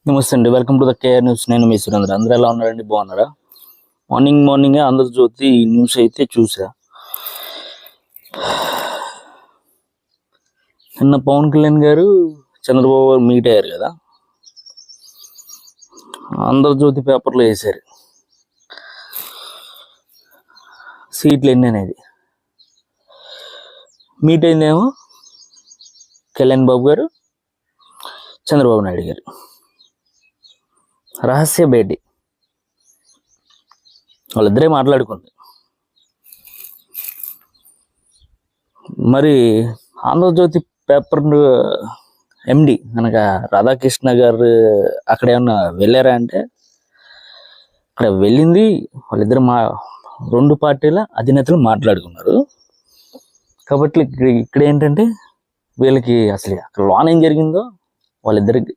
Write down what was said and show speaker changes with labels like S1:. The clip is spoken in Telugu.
S1: నమస్తే అండి, welcome to the KR news. నేను మీ సురేంద్ర. అందరూ ఎలా ఉన్నారండి? బాగున్నారా? మార్నింగే ఆంధ్రజ్యోతి న్యూస్ అయితే చూసా. నిన్న పవన్ కళ్యాణ్ గారు చంద్రబాబు గారు మీట్ అయ్యారు కదా, ఆంధ్రజ్యోతి పేపర్లో వేశారు సీట్లు ఎన్ని అనేది. మీట్ అయిందేమో కళ్యాణ్ బాబు గారు, చంద్రబాబు నాయుడు గారు రహస్య భేటీ, వాళ్ళిద్దరే మాట్లాడుకుంది. మరి ఆంధ్రజ్యోతి పేపర్ ఎండి కనుక రాధాకృష్ణ గారు అక్కడ ఏమన్నా వెళ్ళారా అంటే, అక్కడ వెళ్ళింది వాళ్ళిద్దరు రెండు పార్టీల అధినేతలు మాట్లాడుకున్నారు. కాబట్టి ఇక్కడ ఏంటంటే వీళ్ళకి అసలు అక్కడ లోన్ ఏం జరిగిందో వాళ్ళిద్దరికి